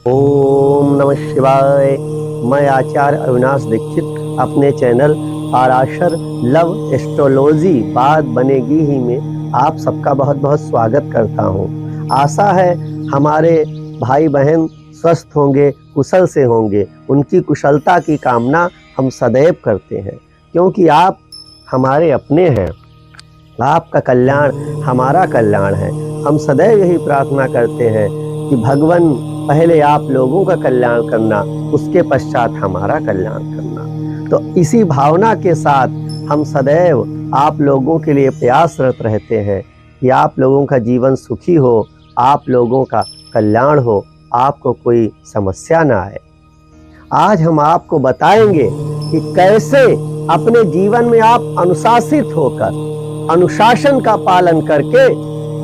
ओम नमः शिवाय। मैं आचार्य अविनाश दीक्षित अपने चैनल पराशर लव एस्ट्रोलॉजी बात बनेगी ही में आप सबका बहुत बहुत स्वागत करता हूं। आशा है हमारे भाई बहन स्वस्थ होंगे, कुशल से होंगे। उनकी कुशलता की कामना हम सदैव करते हैं, क्योंकि आप हमारे अपने हैं। आपका कल्याण हमारा कल्याण है। हम सदैव यही प्रार्थना करते हैं कि भगवान पहले आप लोगों का कल्याण करना, उसके पश्चात हमारा कल्याण करना। तो इसी भावना के साथ हम सदैव आप लोगों के लिए प्रयासरत रहते हैं कि आप लोगों का जीवन सुखी हो, आप लोगों का कल्याण हो, आपको कोई समस्या ना आए। आज हम आपको बताएंगे कि कैसे अपने जीवन में आप अनुशासित होकर, अनुशासन का पालन करके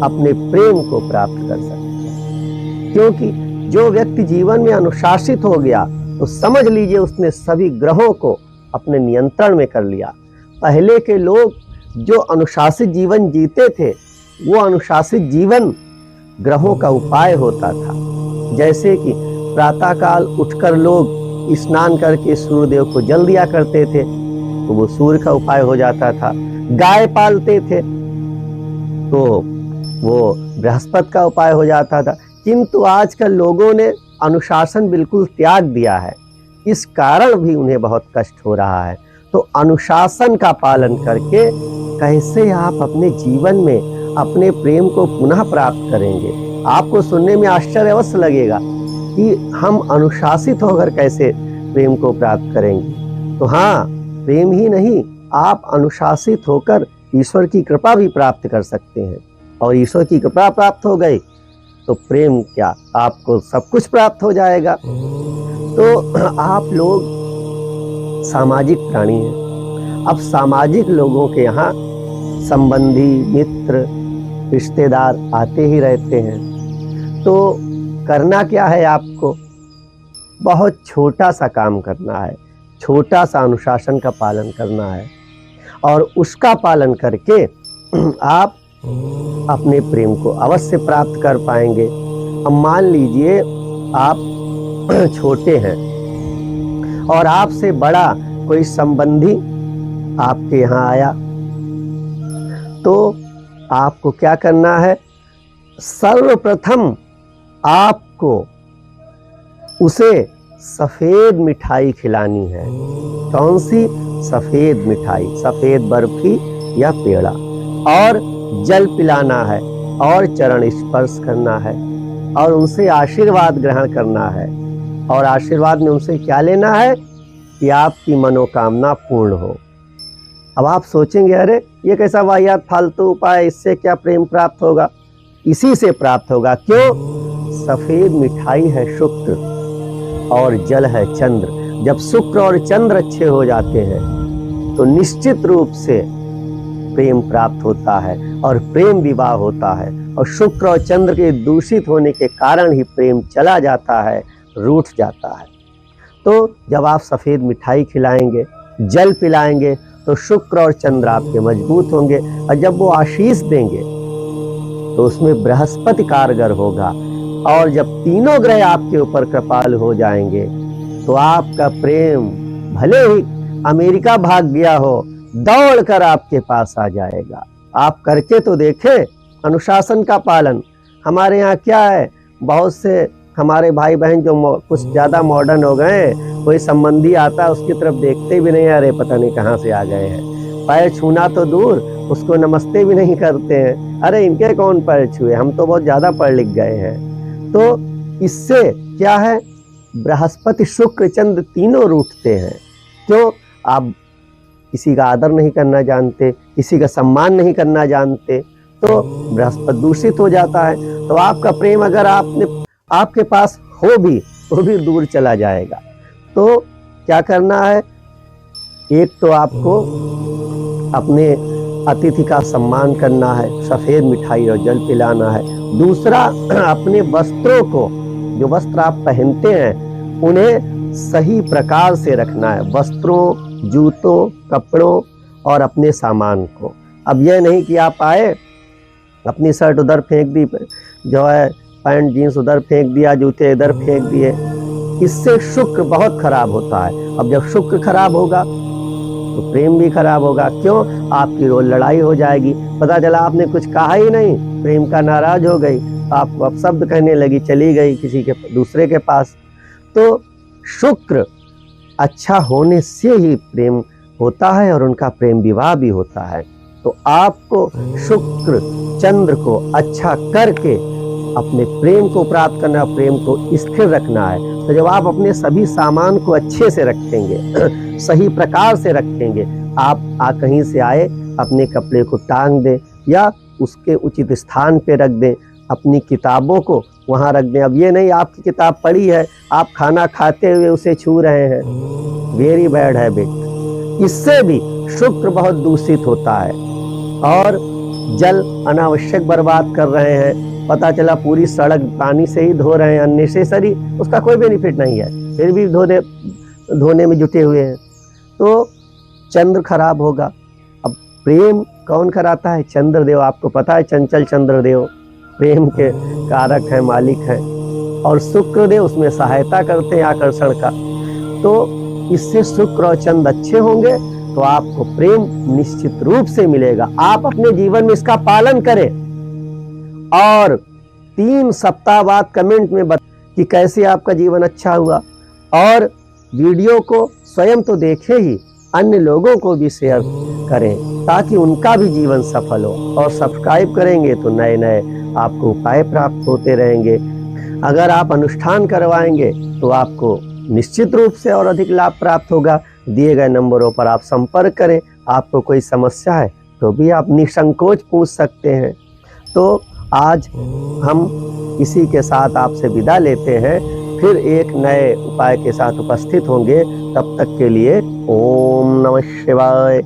अपने प्रेम को प्राप्त कर सकते हैं। क्योंकि जो व्यक्ति जीवन में अनुशासित हो गया तो समझ लीजिए उसने सभी ग्रहों को अपने नियंत्रण में कर लिया। पहले के लोग जो अनुशासित जीवन जीते थे, वो अनुशासित जीवन ग्रहों का उपाय होता था। जैसे कि प्रातःकाल उठकर लोग स्नान करके सूर्यदेव को जल दिया करते थे, तो वो सूर्य का उपाय हो जाता था। गाय पालते थे तो वो बृहस्पति का उपाय हो जाता था। किंतु आजकल लोगों ने अनुशासन बिल्कुल त्याग दिया है, इस कारण भी उन्हें बहुत कष्ट हो रहा है। तो अनुशासन का पालन करके कैसे आप अपने जीवन में अपने प्रेम को पुनः प्राप्त करेंगे। आपको सुनने में आश्चर्य अवश्य लगेगा कि हम अनुशासित होकर कैसे प्रेम को प्राप्त करेंगे। तो हाँ, प्रेम ही नहीं, आप अनुशासित होकर ईश्वर की कृपा भी प्राप्त कर सकते हैं। और ईश्वर की कृपा प्राप्त हो गई तो प्रेम क्या, आपको सब कुछ प्राप्त हो जाएगा। तो आप लोग सामाजिक प्राणी हैं। अब सामाजिक लोगों के यहाँ संबंधी, मित्र, रिश्तेदार आते ही रहते हैं। तो करना क्या है, आपको बहुत छोटा सा काम करना है, छोटा सा अनुशासन का पालन करना है, और उसका पालन करके आप अपने प्रेम को अवश्य प्राप्त कर पाएंगे। अब मान लीजिए आप छोटे हैं और आपसे बड़ा कोई संबंधी आपके यहाँ आया, तो आपको क्या करना है, सर्वप्रथम आपको उसे सफेद मिठाई खिलानी है। कौन सी? सफेद मिठाई, सफेद बर्फी या पेड़ा, और जल पिलाना है और चरण स्पर्श करना है और उनसे आशीर्वाद ग्रहण करना है। और आशीर्वाद में उनसे क्या लेना है कि आपकी मनोकामना पूर्ण हो। अब आप सोचेंगे, अरे ये कैसा वाहियात फालतू उपाय, इससे क्या प्रेम प्राप्त होगा? इसी से प्राप्त होगा। क्यों? सफेद मिठाई है शुक्र और जल है चंद्र। जब शुक्र और चंद्र अच्छे हो जाते हैं तो निश्चित रूप से प्रेम प्राप्त होता है और प्रेम विवाह होता है। और शुक्र और चंद्र के दूषित होने के कारण ही प्रेम चला जाता है, रूठ जाता है। तो जब आप सफेद मिठाई खिलाएंगे, जल पिलाएंगे, तो शुक्र और चंद्र आपके मजबूत होंगे। और जब वो आशीष देंगे तो उसमें बृहस्पति कारगर होगा। और जब तीनों ग्रह आपके ऊपर कृपाल हो जाएंगे तो आपका प्रेम भले ही अमेरिका भाग गया हो, दौड़कर आपके पास आ जाएगा। आप करके तो देखें अनुशासन का पालन। हमारे यहाँ क्या है, बहुत से हमारे भाई बहन जो कुछ ज़्यादा मॉडर्न हो गए हैं, कोई संबंधी आता है उसकी तरफ देखते भी नहीं, अरे पता नहीं कहाँ से आ गए हैं। पैर छूना तो दूर, उसको नमस्ते भी नहीं करते हैं। अरे इनके कौन पैर छुए, हम तो बहुत ज़्यादा पढ़ लिख गए हैं। तो इससे क्या है, बृहस्पति शुक्र चंद्र तीनों रूठते हैं। क्यों? आप किसी का आदर नहीं करना जानते, किसी का सम्मान नहीं करना जानते, तो बृहस्पति दूषित हो जाता है। तो आपका प्रेम अगर आपके पास हो भी तो भी दूर चला जाएगा। तो क्या करना है, एक तो आपको अपने अतिथि का सम्मान करना है, सफेद मिठाई और जल पिलाना है। दूसरा, अपने वस्त्रों को, जो वस्त्र आप पहनते हैं, उन्हें सही प्रकार से रखना है। वस्त्रों, जूतों, कपड़ों और अपने सामान को। अब यह नहीं कि आप आए, अपनी शर्ट उधर फेंक दी, जो है पैंट जीन्स उधर फेंक दिया, जूते इधर फेंक दिए, इससे शुक्र बहुत खराब होता है। अब जब शुक्र खराब होगा तो प्रेम भी खराब होगा। क्यों? आपकी रोज लड़ाई हो जाएगी। पता चला आपने कुछ कहा ही नहीं, प्रेम का नाराज हो गई, आपको अपशब्द कहने लगी, चली गई किसी के दूसरे के पास। तो शुक्र अच्छा होने से ही प्रेम होता है और उनका प्रेम विवाह भी होता है। तो आपको शुक्र चंद्र को अच्छा करके अपने प्रेम को प्राप्त करना, प्रेम को स्थिर रखना है। तो जब आप अपने सभी सामान को अच्छे से रखेंगे, सही प्रकार से रखेंगे, आप कहीं से आए अपने कपड़े को टांग दें या उसके उचित स्थान पे रख दें, अपनी किताबों को वहाँ रख दें। अब ये नहीं आपकी किताब पड़ी है, आप खाना खाते हुए उसे छू रहे हैं, वेरी बैड हैबिट। इससे भी शुक्र बहुत दूषित होता है। और जल अनावश्यक बर्बाद कर रहे हैं, पता चला पूरी सड़क पानी से ही धो रहे हैं, अननेसेसरी, उसका कोई बेनिफिट नहीं है, फिर भी धोने में जुटे हुए हैं, तो चंद्र खराब होगा। अब प्रेम कौन कराता है? चंद्रदेव। आपको पता है चंचल चंद्रदेव प्रेम के कारक हैं, मालिक हैं, और शुक्रदेव उसमें सहायता करते हैं आकर्षण का। तो इससे शुक्र और चंद्र अच्छे होंगे तो आपको प्रेम निश्चित रूप से मिलेगा। आप अपने जीवन में इसका पालन करें और 3 सप्ताह बाद कमेंट में बताएं कि कैसे आपका जीवन अच्छा हुआ। और वीडियो को स्वयं तो देखें ही, अन्य लोगों को भी शेयर करें ताकि उनका भी जीवन सफल हो। और सब्सक्राइब करेंगे तो नए नए आपको उपाय प्राप्त होते रहेंगे। अगर आप अनुष्ठान करवाएंगे तो आपको निश्चित रूप से और अधिक लाभ प्राप्त होगा। दिए गए नंबरों पर आप संपर्क करें। आपको कोई समस्या है तो भी आप निसंकोच पूछ सकते हैं। तो आज हम इसी के साथ आपसे विदा लेते हैं, फिर एक नए उपाय के साथ उपस्थित होंगे। तब तक के लिए ओम नमः शिवाय।